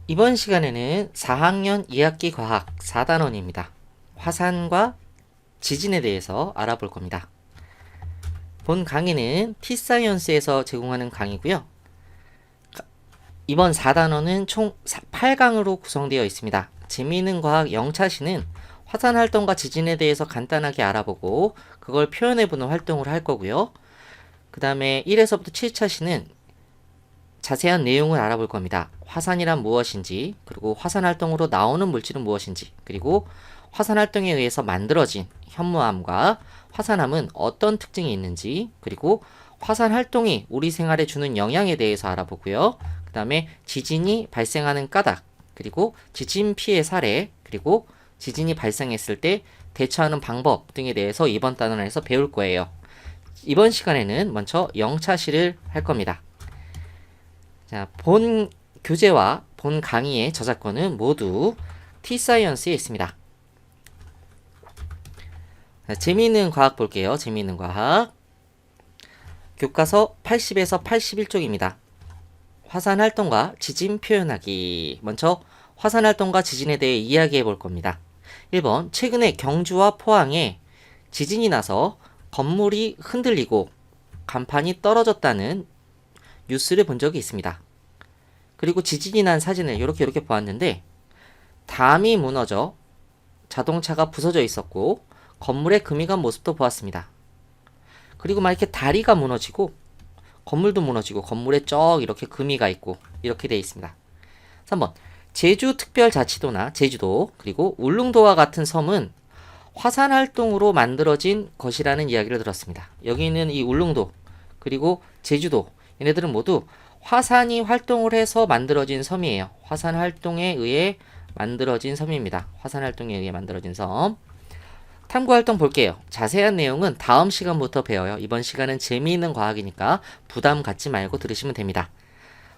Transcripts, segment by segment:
이번 시간에는 4학년 2학기 과학 4단원입니다. 화산과 지진에 대해서 알아볼 겁니다. 본 강의는 T사이언스에서 제공하는 강의고요. 이번 4단원은 총 8강으로 구성되어 있습니다. 재미있는 과학 영차시는 화산 활동과 지진에 대해서 간단하게 알아보고 그걸 표현해보는 활동을 할 거고요. 그 다음에 1에서부터 7차시는 자세한 내용을 알아볼 겁니다. 화산이란 무엇인지, 그리고 화산 활동으로 나오는 물질은 무엇인지, 그리고 화산 활동에 의해서 만들어진 현무암과 화산암은 어떤 특징이 있는지, 그리고 화산 활동이 우리 생활에 주는 영향에 대해서 알아보고요. 그 다음에 지진이 발생하는 까닭, 그리고 지진 피해 사례, 그리고 지진이 발생했을 때 대처하는 방법 등에 대해서 이번 단원에서 배울 거예요. 이번 시간에는 먼저 영차시를 할 겁니다. 자, 본 교재와 본 강의의 저작권은 모두 T사이언스에 있습니다. 자, 재미있는 과학 볼게요. 재미있는 과학. 교과서 80에서 81쪽입니다. 화산 활동과 지진 표현하기. 먼저 화산 활동과 지진에 대해 이야기해 볼 겁니다. 1번, 최근에 경주와 포항에 지진이 나서 건물이 흔들리고 간판이 떨어졌다는 뉴스를 본 적이 있습니다. 그리고 지진이 난 사진을 이렇게 보았는데 담이 무너져 자동차가 부서져 있었고 건물에 금이 간 모습도 보았습니다. 그리고 막 이렇게 다리가 무너지고 건물도 무너지고 건물에 쩍 이렇게 금이 가 있고 이렇게 되어 있습니다. 3번, 제주특별자치도나 제주도 그리고 울릉도와 같은 섬은 화산 활동으로 만들어진 것이라는 이야기를 들었습니다. 여기 있는 이 울릉도 그리고 제주도, 얘네들은 모두 화산이 활동을 해서 만들어진 섬이에요. 화산 활동에 의해 만들어진 섬입니다. 화산 활동에 의해 만들어진 섬. 탐구 활동 볼게요. 자세한 내용은 다음 시간부터 배워요. 이번 시간은 재미있는 과학이니까 부담 갖지 말고 들으시면 됩니다.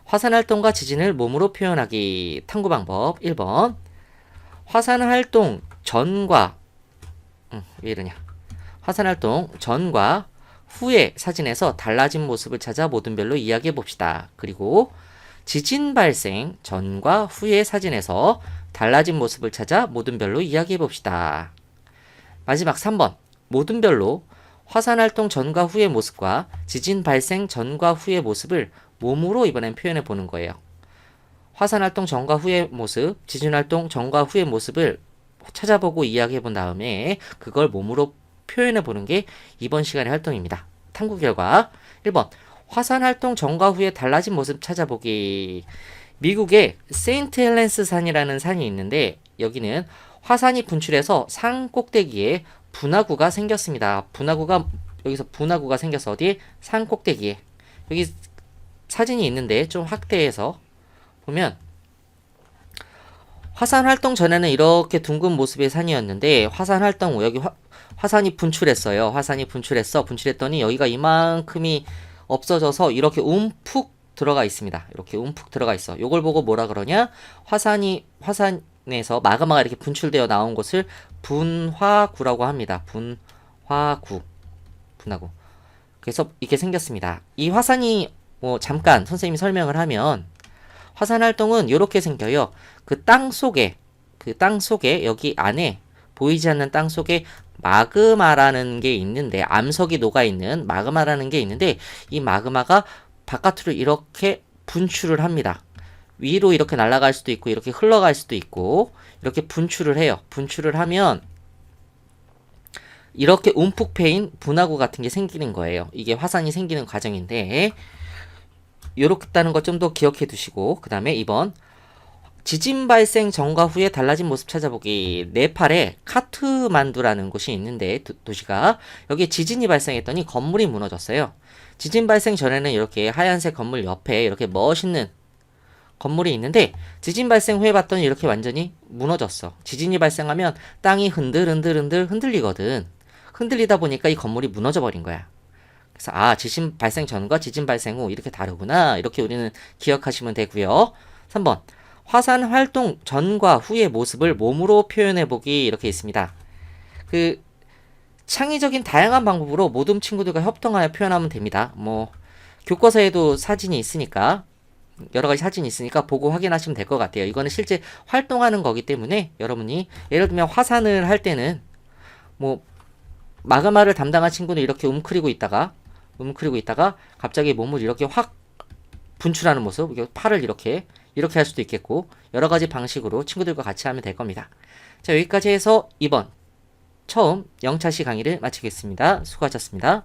화산 활동과 지진을 몸으로 표현하기. 탐구 방법 1번. 화산 활동 전과 왜 이러냐. 화산 활동 전과 후의 사진에서 달라진 모습을 찾아 모든별로 이야기해 봅시다. 그리고 지진 발생 전과 후의 사진에서 달라진 모습을 찾아 모든별로 이야기해 봅시다. 마지막 3번. 모든별로 화산 활동 전과 후의 모습과 지진 발생 전과 후의 모습을 몸으로 이번엔 표현해 보는 거예요. 화산 활동 전과 후의 모습, 지진 활동 전과 후의 모습을 찾아보고 이야기해 본 다음에 그걸 몸으로 표현해 보는 게 이번 시간의 활동입니다. 탐구 결과 1번. 화산 활동 전과 후에 달라진 모습 찾아보기. 미국의 세인트 헬렌스 산이라는 산이 있는데 여기는 화산이 분출해서 산 꼭대기에 분화구가 생겼습니다. 여기서 분화구가 생겨서 어디에? 산 꼭대기에. 여기 사진이 있는데 좀 확대해서 보면 화산 활동 전에는 이렇게 둥근 모습의 산이었는데 화산 활동 후 여기 화산이 분출했어요. 화산이 분출했더니 여기가 이만큼이 없어져서 이렇게 움푹 들어가 있습니다. 이렇게 움푹 들어가 있어. 요걸 보고 뭐라 그러냐? 화산에서 마그마가 이렇게 분출되어 나온 곳을 분화구라고 합니다. 분화구. 그래서 이렇게 생겼습니다. 이 화산이 잠깐 선생님이 설명을 하면 화산 활동은 이렇게 생겨요. 그 땅 속에 여기 안에 보이지 않는 땅 속에 마그마라는 게 있는데 암석이 녹아있는 마그마라는 게 있는데 이 마그마가 바깥으로 이렇게 분출을 합니다. 위로 이렇게 날아갈 수도 있고 이렇게 흘러갈 수도 있고 이렇게 분출을 해요. 분출을 하면 이렇게 움푹 패인 분화구 같은 게 생기는 거예요. 이게 화산이 생기는 과정인데 요렇다는 거 좀 더 기억해 두시고 그 다음에 2번. 지진 발생 전과 후에 달라진 모습 찾아보기. 네팔에 카트만두라는 곳이 있는데 도시가 여기에 지진이 발생했더니 건물이 무너졌어요. 지진 발생 전에는 이렇게 하얀색 건물 옆에 이렇게 멋있는 건물이 있는데 지진 발생 후에 봤더니 이렇게 완전히 무너졌어. 지진이 발생하면 땅이 흔들리거든. 흔들리다 보니까 이 건물이 무너져 버린 거야. 그래서 지진 발생 전과 지진 발생 후 이렇게 다르구나. 이렇게 우리는 기억하시면 되고요. 3번. 화산 활동 전과 후의 모습을 몸으로 표현해보기. 이렇게 있습니다. 그 창의적인 다양한 방법으로 모든 친구들과 협동하여 표현하면 됩니다. 교과서에도 사진이 있으니까 여러 가지 사진이 있으니까 보고 확인하시면 될 것 같아요. 이거는 실제 활동하는 거기 때문에 여러분이 예를 들면 화산을 할 때는 뭐 마그마를 담당한 친구는 이렇게 움크리고 있다가 갑자기 몸을 이렇게 확 분출하는 모습, 팔을 이렇게 할 수도 있겠고 여러 가지 방식으로 친구들과 같이 하면 될 겁니다. 자, 여기까지 해서 이번 처음 영차시 강의를 마치겠습니다. 수고하셨습니다.